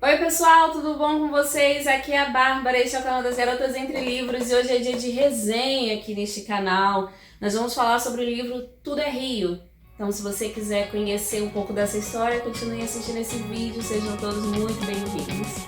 Oi pessoal, tudo bom com vocês? Aqui é a Bárbara, este é o canal das Garotas Entre Livros e hoje é dia de resenha aqui neste canal. Nós vamos falar sobre o livro Tudo é Rio. Então se você quiser conhecer um pouco dessa história, continue assistindo esse vídeo, sejam todos muito bem-vindos.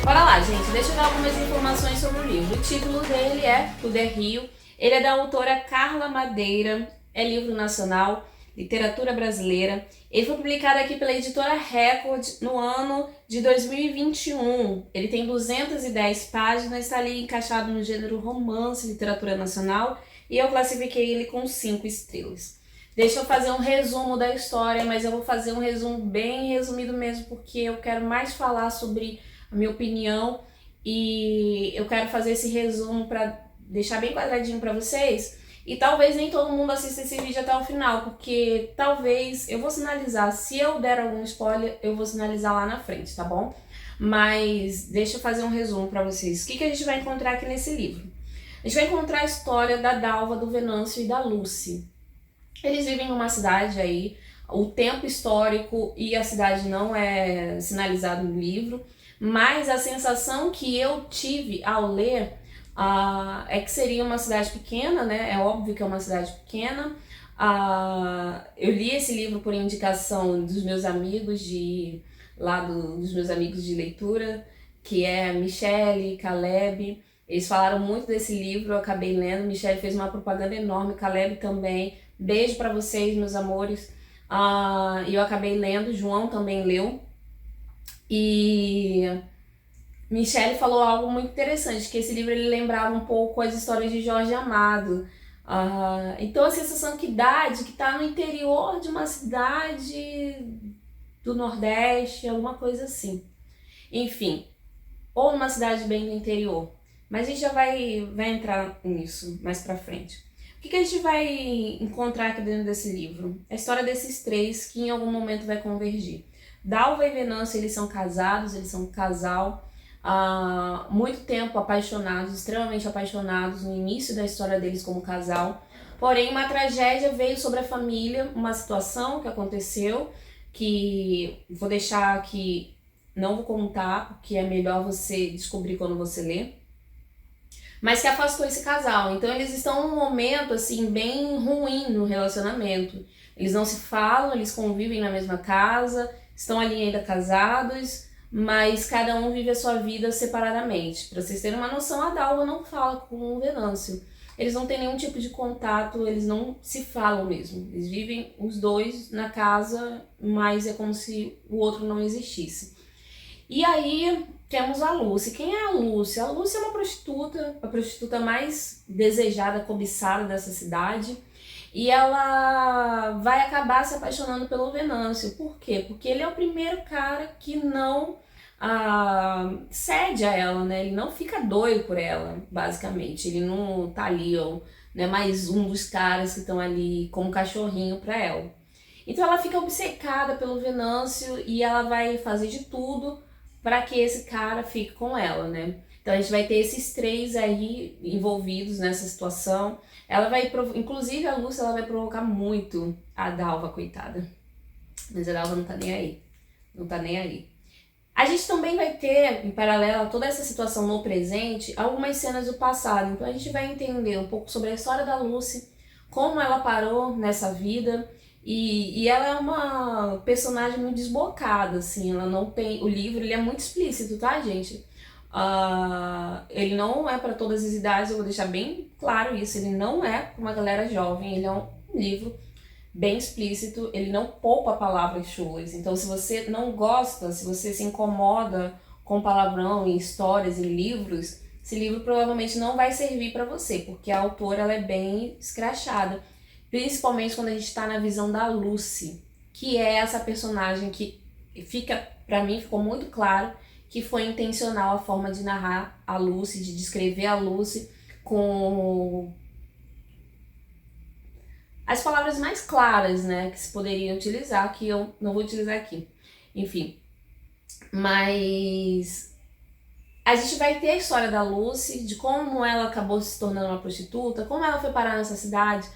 Bora lá, gente, deixa eu dar algumas informações sobre o livro. O título dele é Tudo é Rio, ele é da autora Carla Madeira, é livro nacional, literatura brasileira. Ele foi publicado aqui pela editora Record no ano de 2021. Ele tem 210 páginas, está ali encaixado no gênero romance, literatura nacional, e eu classifiquei ele com 5 estrelas. Deixa eu fazer um resumo da história, mas eu vou fazer um resumo bem resumido mesmo, porque eu quero mais falar sobre a minha opinião e eu quero fazer esse resumo para deixar bem quadradinho para vocês. E talvez nem todo mundo assista esse vídeo até o final, porque talvez eu vou sinalizar, se eu der algum spoiler, eu vou sinalizar lá na frente, tá bom? Mas deixa eu fazer um resumo para vocês. O que a gente vai encontrar aqui nesse livro? A gente vai encontrar a história da Dalva, do Venâncio e da Lucy. Eles vivem numa cidade aí, o tempo histórico e a cidade não é sinalizado no livro, mas a sensação que eu tive ao ler é que seria uma cidade pequena, né? É óbvio que é uma cidade pequena. Eu li esse livro por indicação dos meus amigos dos meus amigos de leitura, que é Michele, Caleb. Eles falaram muito desse livro, eu acabei lendo. Michele fez uma propaganda enorme, Caleb também. Beijo para vocês, meus amores. E eu acabei lendo, João também leu. E Michele falou algo muito interessante, que esse livro ele lembrava um pouco as histórias de Jorge Amado. Então a sensação que dá de que está no interior de uma cidade do Nordeste, alguma coisa assim. Enfim, ou numa cidade bem do interior. Mas a gente já vai entrar nisso mais pra frente. O que a gente vai encontrar aqui dentro desse livro? A história desses três que em algum momento vai convergir. Dalva e Venâncio, eles são casados, eles são um casal, muito tempo apaixonados, extremamente apaixonados no início da história deles como casal. Porém, uma tragédia veio sobre a família, uma situação que aconteceu, que vou deixar aqui, não vou contar, porque é melhor você descobrir quando você ler, mas que afastou esse casal. Então eles estão num momento assim bem ruim no relacionamento. Eles não se falam, eles convivem na mesma casa, estão ali ainda casados, mas cada um vive a sua vida separadamente. Para vocês terem uma noção, a Dalva não fala com o Venâncio. Eles não têm nenhum tipo de contato, eles não se falam mesmo. Eles vivem os dois na casa, mas é como se o outro não existisse. E aí temos a Lucy. Quem é a Lucy? A Lucy é uma prostituta, a prostituta mais desejada, cobiçada dessa cidade. E ela vai acabar se apaixonando pelo Venâncio. Por quê? Porque ele é o primeiro cara que não cede a ela, né? Ele não fica doido por ela, basicamente. Ele não tá ali, né, mais um dos caras que estão ali como cachorrinho pra ela. Então ela fica obcecada pelo Venâncio e ela vai fazer de tudo para que esse cara fique com ela, né? Então a gente vai ter esses três aí envolvidos nessa situação. Ela vai, inclusive a Lúcia, ela vai provocar muito a Dalva, coitada. Mas a Dalva não tá nem aí. Não tá nem aí. A gente também vai ter, em paralelo a toda essa situação no presente, algumas cenas do passado. Então a gente vai entender um pouco sobre a história da Lucy, como ela parou nessa vida. E ela é uma personagem muito desbocada, assim, ela não tem... O livro, ele é muito explícito, tá, gente? Ele não é para todas as idades, eu vou deixar bem claro isso, ele não é para uma galera jovem, ele é um livro bem explícito, ele não poupa palavras chulas. Então, se você não gosta, se você se incomoda com palavrão em histórias, em livros, esse livro provavelmente não vai servir para você, porque a autora ela é bem escrachada. Principalmente quando a gente tá na visão da Lucy, que é essa personagem que fica, pra mim, ficou muito claro que foi intencional a forma de narrar a Lucy, de descrever a Lucy com as palavras mais claras, né, que se poderiam utilizar, que eu não vou utilizar aqui. Enfim, mas a gente vai ter a história da Lucy, de como ela acabou se tornando uma prostituta, como ela foi parar nessa cidade,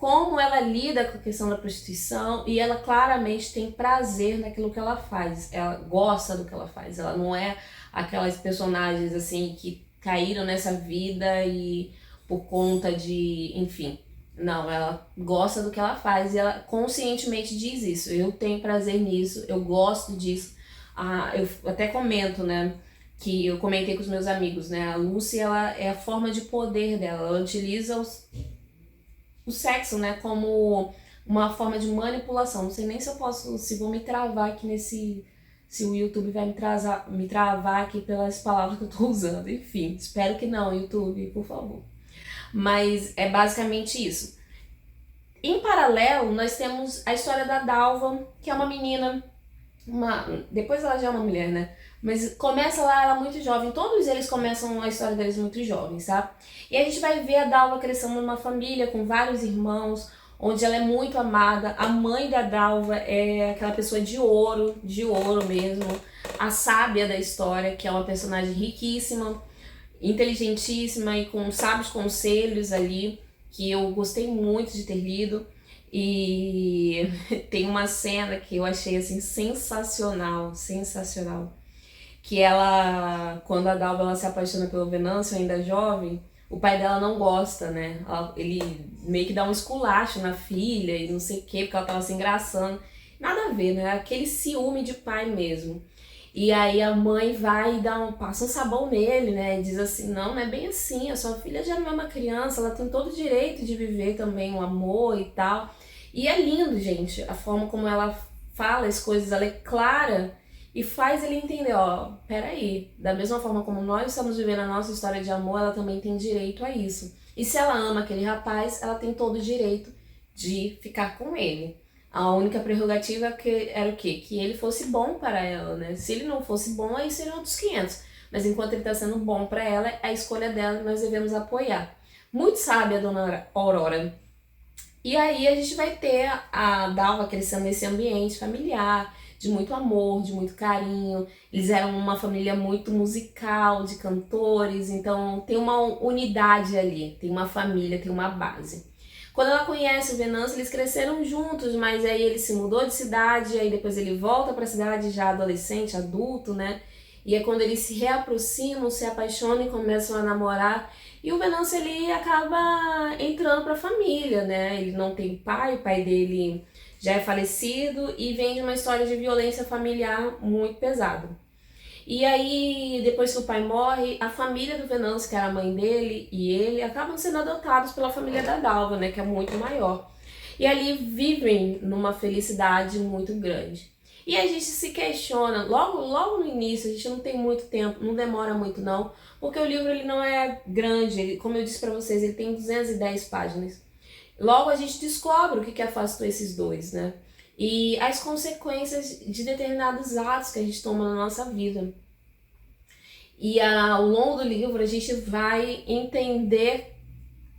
como ela lida com a questão da prostituição, e ela claramente tem prazer naquilo que ela faz, ela gosta do que ela faz, ela não é aquelas personagens assim que caíram nessa vida e por conta de, enfim, não, ela gosta do que ela faz e ela conscientemente diz isso, eu tenho prazer nisso, eu gosto disso. Eu até comento, né, que eu comentei com os meus amigos, né, a Lucy, ela é a forma de poder dela, ela utiliza o sexo, né, como uma forma de manipulação. Não sei nem se vou me travar aqui se o YouTube vai me travar aqui pelas palavras que eu tô usando. Enfim, espero que não, YouTube, por favor. Mas é basicamente isso. Em paralelo, nós temos a história da Dalva, que é uma menina, depois ela já é uma mulher, né? Mas começa lá ela muito jovem, todos eles começam a história deles muito jovens, sabe? E a gente vai ver a Dalva crescendo numa família com vários irmãos, onde ela é muito amada. A mãe da Dalva é aquela pessoa de ouro mesmo, a sábia da história, que é uma personagem riquíssima, inteligentíssima e com sábios conselhos ali, que eu gostei muito de ter lido. E tem uma cena que eu achei assim sensacional, que ela, quando a Dalva ela se apaixona pelo Venâncio, ainda jovem, o pai dela não gosta, né? Ele meio que dá um esculacho na filha e não sei o quê, porque ela tava se engraçando. Nada a ver, né? Aquele ciúme de pai mesmo. E aí a mãe vai e passa um sabão nele, né? E diz assim, não é bem assim, a sua filha já não é uma criança, ela tem todo o direito de viver também um amor e tal. E é lindo, gente, a forma como ela fala as coisas, ela é clara e faz ele entender, ó, peraí, da mesma forma como nós estamos vivendo a nossa história de amor, ela também tem direito a isso. E se ela ama aquele rapaz, ela tem todo o direito de ficar com ele. A única prerrogativa era o quê? Que ele fosse bom para ela, né? Se ele não fosse bom, aí seriam outros 500. Mas enquanto ele está sendo bom para ela, a escolha dela nós devemos apoiar. Muito sábia a dona Aurora. E aí a gente vai ter a Dalva crescendo nesse ambiente familiar, de muito amor, de muito carinho. Eles eram uma família muito musical, de cantores, então tem uma unidade ali, tem uma família, tem uma base. Quando ela conhece o Venâncio, eles cresceram juntos, mas aí ele se mudou de cidade, aí depois ele volta para a cidade já adolescente, adulto, né? E é quando eles se reaproximam, se apaixonam e começam a namorar. E o Venâncio, ele acaba entrando para a família, né? Ele não tem pai, o pai dele já é falecido e vem de uma história de violência familiar muito pesada. E aí, depois que o pai morre, a família do Venâncio, que era a mãe dele e ele, acabam sendo adotados pela família da Dalva, né, que é muito maior. E ali vivem numa felicidade muito grande. E a gente se questiona, logo no início, a gente não tem muito tempo, não demora muito não, porque o livro ele não é grande, como eu disse pra vocês, ele tem 210 páginas. Logo a gente descobre o que afastou esses dois, né? E as consequências de determinados atos que a gente toma na nossa vida. E ao longo do livro a gente vai entender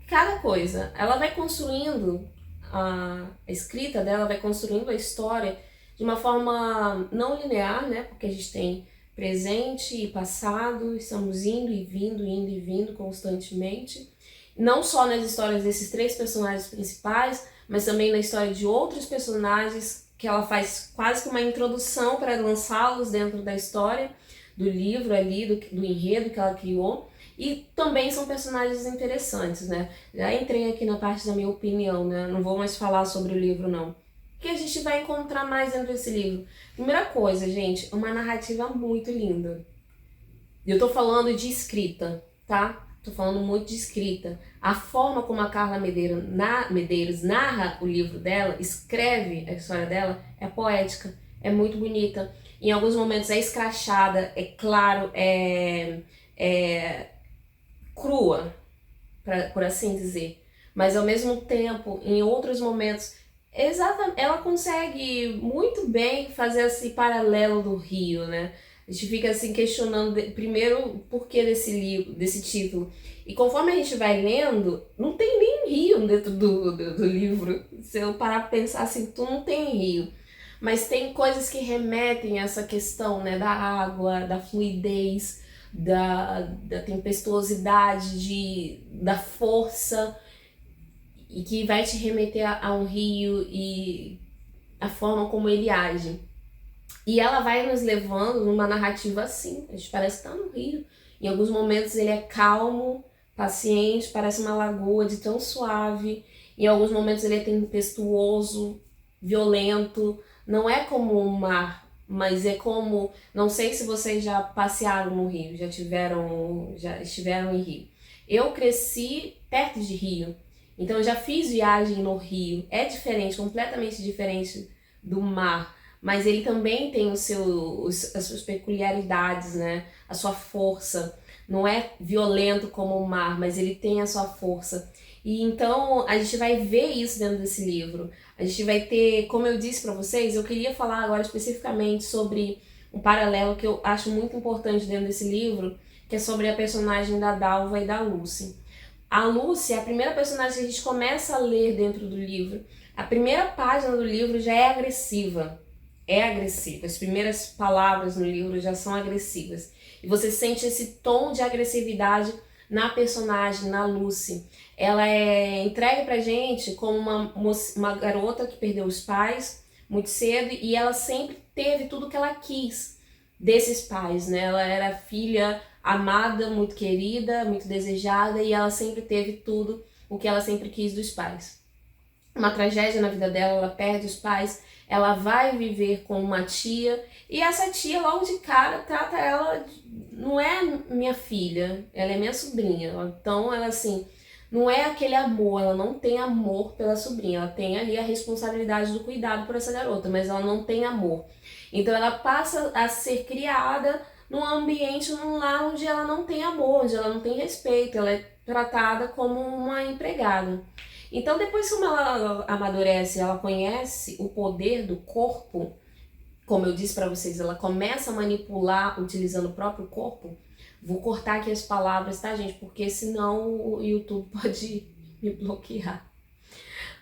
cada coisa. Ela vai construindo, a escrita dela vai construindo a história de uma forma não linear, né? Porque a gente tem presente e passado, estamos indo e vindo constantemente. Não só nas histórias desses 3 personagens principais, mas também na história de outros personagens, que ela faz quase que uma introdução para lançá-los dentro da história, do livro ali, do enredo que ela criou. E também são personagens interessantes, né? Já entrei aqui na parte da minha opinião, né? Não vou mais falar sobre o livro, não. O que a gente vai encontrar mais dentro desse livro? Primeira coisa, gente, uma narrativa muito linda. Eu tô falando de escrita, tá? Tô falando muito de escrita. A forma como a Carla Medeiros narra o livro dela, escreve a história dela, é poética, é muito bonita. Em alguns momentos é escrachada, é claro, é crua, por assim dizer. Mas ao mesmo tempo, em outros momentos, ela consegue muito bem fazer esse paralelo do Rio, né? A gente fica assim questionando primeiro o porquê desse título. E conforme a gente vai lendo, não tem nem rio dentro do livro. Se eu parar pra pensar assim, tu não tem rio. Mas tem coisas que remetem a essa questão, né, da água, da fluidez, da tempestuosidade, da força. e que vai te remeter a um rio e a forma como ele age. E ela vai nos levando numa narrativa assim, a gente parece estar no rio. Em alguns momentos ele é calmo, paciente, parece uma lagoa de tão suave. Em alguns momentos ele é tempestuoso, violento. Não é como um mar, mas é como... Não sei se vocês já passearam no rio, já estiveram em rio. Eu cresci perto de rio, então eu já fiz viagem no rio. É diferente, completamente diferente do mar. Mas ele também tem as suas peculiaridades, né? A sua força. Não é violento como o mar, mas ele tem a sua força. E então a gente vai ver isso dentro desse livro. A gente vai ter, como eu disse para vocês, eu queria falar agora especificamente sobre um paralelo que eu acho muito importante dentro desse livro, que é sobre a personagem da Dalva e da Lucy. A Lucy é a primeira personagem que a gente começa a ler dentro do livro. A primeira página do livro já é agressiva. É agressiva. As primeiras palavras no livro já são agressivas. E você sente esse tom de agressividade na personagem, na Lucy. Ela é entregue pra gente como uma garota que perdeu os pais muito cedo e ela sempre teve tudo que ela quis desses pais, né? Ela era filha amada, muito querida, muito desejada e ela sempre teve tudo o que ela sempre quis dos pais. Uma tragédia na vida dela, ela perde os pais, ela vai viver com uma tia e essa tia logo de cara trata ela, não é minha filha, ela é minha sobrinha. Então ela assim, não é aquele amor, ela não tem amor pela sobrinha, ela tem ali a responsabilidade do cuidado por essa garota, mas ela não tem amor. Então ela passa a ser criada num ambiente, num lar onde ela não tem amor, onde ela não tem respeito, ela é tratada como uma empregada. Então depois que ela amadurece, ela conhece o poder do corpo, como eu disse para vocês, ela começa a manipular utilizando o próprio corpo. Vou cortar aqui as palavras, tá, gente? Porque senão o YouTube pode me bloquear.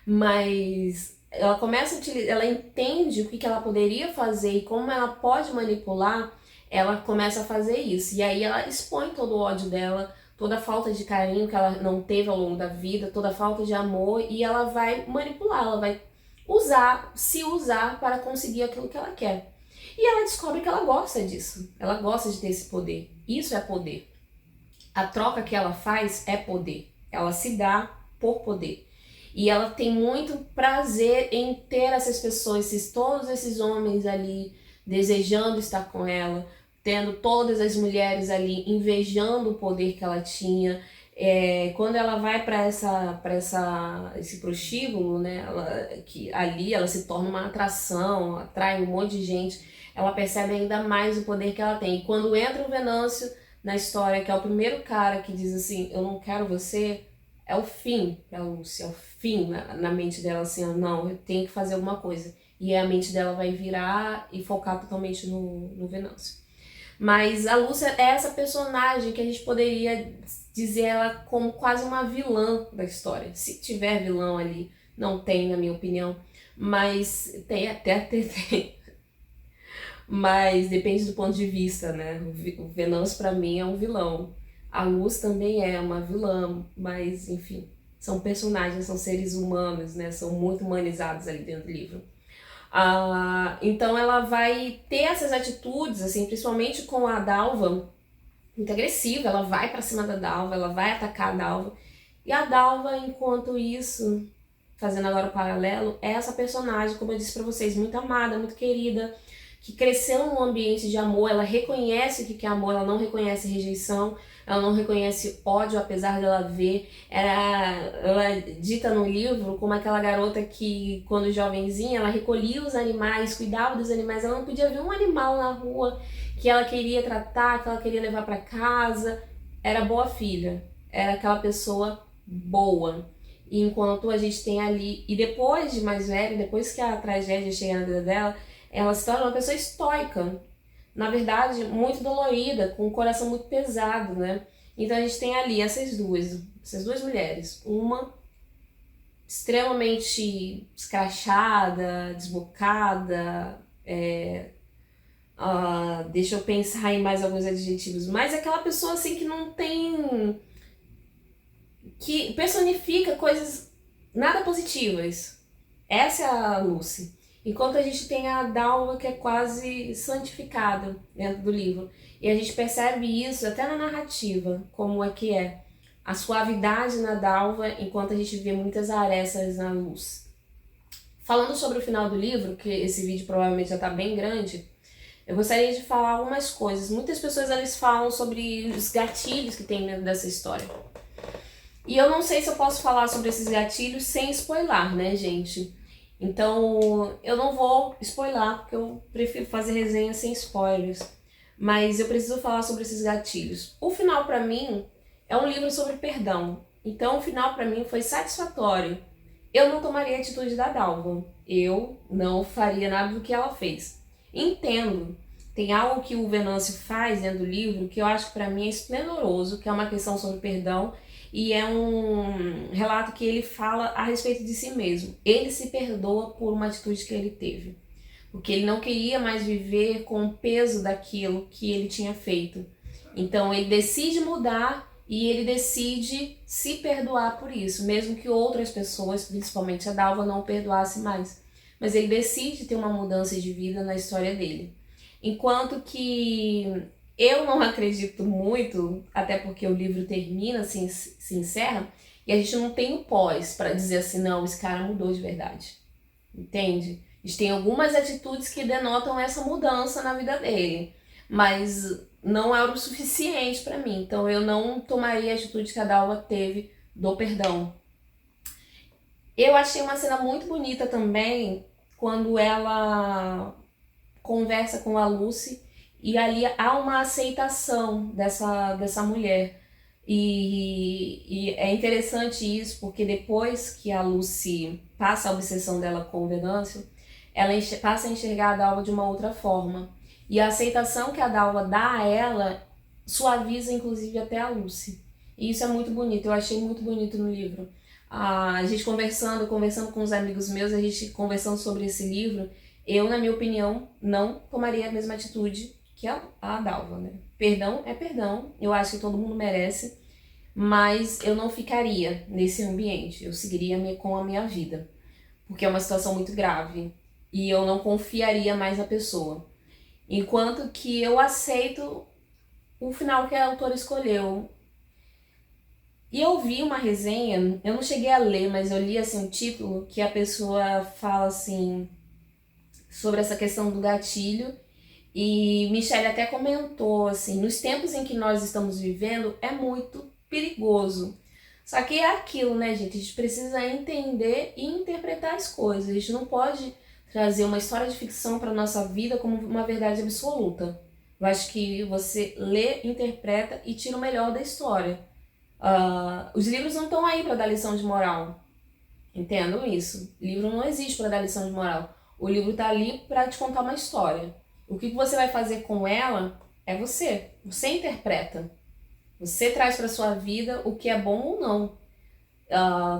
Mas ela começa a utilizar, ela entende o que ela poderia fazer e como ela pode manipular, ela começa a fazer isso. E aí ela expõe todo o ódio dela, toda a falta de carinho que ela não teve ao longo da vida, toda a falta de amor, e ela vai manipular, ela vai se usar para conseguir aquilo que ela quer. E ela descobre que ela gosta disso, ela gosta de ter esse poder. Isso é poder. A troca que ela faz é poder. Ela se dá por poder. E ela tem muito prazer em ter essas pessoas, todos esses homens ali desejando estar com ela, tendo todas as mulheres ali invejando o poder que ela tinha. Quando ela vai para esse prostíbulo, né, que ali ela se torna uma atração, atrai um monte de gente, ela percebe ainda mais o poder que ela tem. E quando entra o Venâncio na história, que é o primeiro cara que diz assim, eu não quero você, é o fim pra Lúcia, é o fim na mente dela, assim, não, eu tenho que fazer alguma coisa. E a mente dela vai virar e focar totalmente no Venâncio. Mas a Lúcia é essa personagem que a gente poderia dizer ela como quase uma vilã da história. Se tiver vilão ali, não tem, na minha opinião, mas tem. Mas depende do ponto de vista, né? O Venâncio pra mim é um vilão. A Luz também é uma vilã, mas enfim, são personagens, são seres humanos, né? São muito humanizados ali dentro do livro. Então ela vai ter essas atitudes, assim, principalmente com a Dalva, muito agressiva. Ela vai pra cima da Dalva, ela vai atacar a Dalva. E a Dalva, enquanto isso, fazendo agora o paralelo, é essa personagem, como eu disse pra vocês, muito amada, muito querida, que cresceu num ambiente de amor. Ela reconhece o que é amor, ela não reconhece rejeição, ela não reconhece ódio, apesar dela ver. Ela é dita no livro como aquela garota que, quando jovenzinha, ela recolhia os animais, cuidava dos animais, ela não podia ver um animal na rua que ela queria tratar, que ela queria levar para casa. Era boa filha, era aquela pessoa boa. E enquanto a gente tem ali, e depois de mais velha, depois que a tragédia chega na vida dela, ela se torna uma pessoa estoica, na verdade muito dolorida, com um coração muito pesado, né? Então a gente tem ali essas duas mulheres, uma extremamente escrachada, desbocada, deixa eu pensar em mais alguns adjetivos, mas aquela pessoa assim que não tem, que personifica coisas nada positivas. Essa é a Lucy. Enquanto a gente tem a Dalva, que é quase santificada dentro do livro. E a gente percebe isso até na narrativa, como é que é. A suavidade na Dalva, enquanto a gente vê muitas arestas na Luz. Falando sobre o final do livro, que esse vídeo provavelmente já está bem grande, eu gostaria de falar algumas coisas. Muitas pessoas eles falam sobre os gatilhos que tem dentro dessa história. E eu não sei se eu posso falar sobre esses gatilhos sem spoiler, né, gente? Então, eu não vou spoiler, porque eu prefiro fazer resenha sem spoilers. Mas eu preciso falar sobre esses gatilhos. O final, pra mim, é um livro sobre perdão. Então, o final, pra mim, foi satisfatório. Eu não tomaria a atitude da Dalva. Eu não faria nada do que ela fez. Entendo. Tem algo que o Venâncio faz dentro do livro que eu acho que pra mim é esplendoroso, que é uma questão sobre perdão. E é um relato que ele fala a respeito de si mesmo. Ele se perdoa por uma atitude que ele teve. Porque ele não queria mais viver com o peso daquilo que ele tinha feito. Então ele decide mudar e ele decide se perdoar por isso, mesmo que outras pessoas, principalmente a Dalva, não o perdoassem mais. Mas ele decide ter uma mudança de vida na história dele. Enquanto que eu não acredito muito, até porque o livro termina, assim, se encerra, e a gente não tem o pós para dizer assim, não, esse cara mudou de verdade. Entende? A gente tem algumas atitudes que denotam essa mudança na vida dele, mas não é o suficiente para mim. Então eu não tomaria a atitude que a Dalva teve do perdão. Eu achei uma cena muito bonita também quando ela conversa com a Lucy e ali há uma aceitação dessa mulher. E é interessante isso, porque depois que a Lucy passa a obsessão dela com o Venâncio, ela passa a enxergar a Dalva de uma outra forma. E a aceitação que a Dalva dá a ela suaviza inclusive até a Lucy. E isso é muito bonito, eu achei muito bonito no livro. A gente conversando com os amigos meus, a gente conversando sobre esse livro, eu, na minha opinião, não tomaria a mesma atitude que a Dalva, né? Perdão é perdão, eu acho que todo mundo merece, mas eu não ficaria nesse ambiente, eu seguiria com a minha vida, porque é uma situação muito grave e eu não confiaria mais na pessoa. Enquanto que eu aceito o final que a autora escolheu. E eu vi uma resenha, eu não cheguei a ler, mas eu li assim o título, que a pessoa fala assim sobre essa questão do gatilho. E Michelle até comentou assim, nos tempos em que nós estamos vivendo é muito perigoso. Só que é aquilo, né, gente? A gente precisa entender e interpretar as coisas. A gente não pode trazer uma história de ficção para nossa vida como uma verdade absoluta. Eu acho que você lê, interpreta e tira o melhor da história. Os livros não estão aí para dar lição de moral. Entendam isso. O livro não existe para dar lição de moral. O livro está ali para te contar uma história. O que você vai fazer com ela é você. Você interpreta. Você traz para sua vida o que é bom ou não.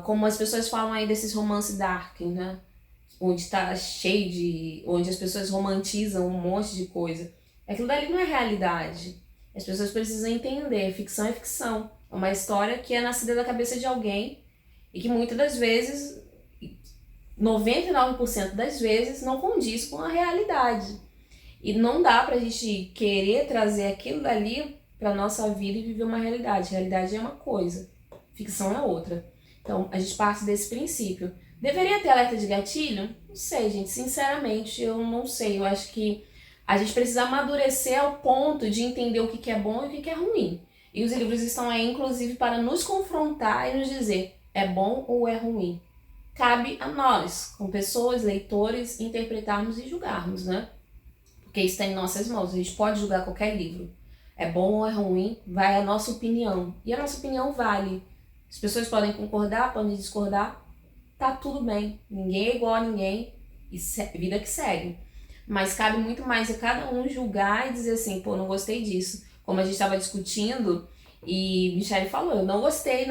Como as pessoas falam aí desses romances dark, né? Onde tá cheio de... onde as pessoas romantizam um monte de coisa. Aquilo dali não é realidade. As pessoas precisam entender. Ficção é ficção. É uma história que é nascida da cabeça de alguém e que muitas das vezes, 99% das vezes, não condiz com a realidade. E não dá pra gente querer trazer aquilo dali pra nossa vida e viver uma realidade. Realidade é uma coisa, ficção é outra. Então, a gente parte desse princípio. Deveria ter alerta de gatilho? Não sei, gente. Sinceramente, eu não sei. Eu acho que a gente precisa amadurecer ao ponto de entender o que é bom e o que é ruim. E os livros estão aí, inclusive, para nos confrontar e nos dizer é bom ou é ruim. Cabe a nós, como pessoas, leitores, interpretarmos e julgarmos, né? Porque isso está em nossas mãos. A gente pode julgar qualquer livro. É bom ou é ruim, vai a nossa opinião. E a nossa opinião vale. As pessoas podem concordar, podem discordar. Tá tudo bem. Ninguém é igual a ninguém. E vida que segue. Mas cabe muito mais a cada um julgar e dizer assim, pô, não gostei disso. Como a gente estava discutindo, e Michelle falou, eu não gostei,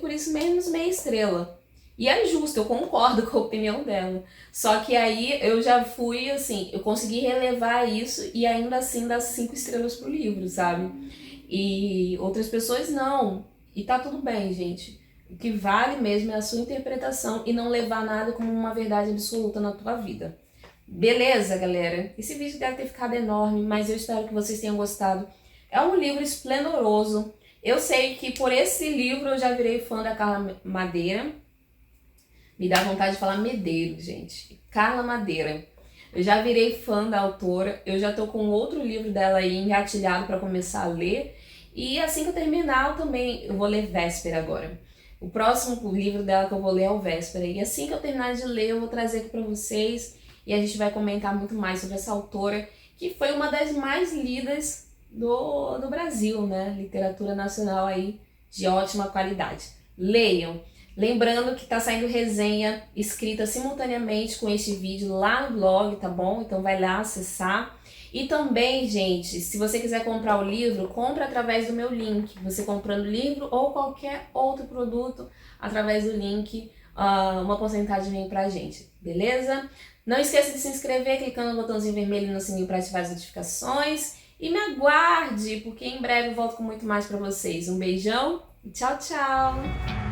por isso menos meia estrela. E é justo, eu concordo com a opinião dela. Só que aí eu já fui, assim, eu consegui relevar isso e ainda assim dar 5 estrelas pro livro, sabe? E outras pessoas não. E tá tudo bem, gente. O que vale mesmo é a sua interpretação e não levar nada como uma verdade absoluta na tua vida. Beleza, galera? Esse vídeo deve ter ficado enorme, mas eu espero que vocês tenham gostado. É um livro esplendoroso. Eu sei que por esse livro eu já virei fã da Carla Madeira. Me dá vontade de falar Medeiros, gente. Carla Madeira. Eu já virei fã da autora. Eu já tô com outro livro dela aí engatilhado para começar a ler. E assim que eu terminar, eu vou ler Véspera agora. O próximo livro dela que eu vou ler é o Véspera. E assim que eu terminar de ler, eu vou trazer aqui para vocês. E a gente vai comentar muito mais sobre essa autora, que foi uma das mais lidas do Brasil, né? Literatura nacional aí de ótima qualidade. Leiam! Lembrando que tá saindo resenha escrita simultaneamente com este vídeo lá no blog, tá bom? Então vai lá acessar. E também, gente, se você quiser comprar o livro, compra através do meu link. Você comprando o livro ou qualquer outro produto através do link, uma porcentagem vem pra gente, beleza? Não esqueça de se inscrever clicando no botãozinho vermelho e no sininho para ativar as notificações. E me aguarde, porque em breve eu volto com muito mais pra vocês. Um beijão e tchau, tchau!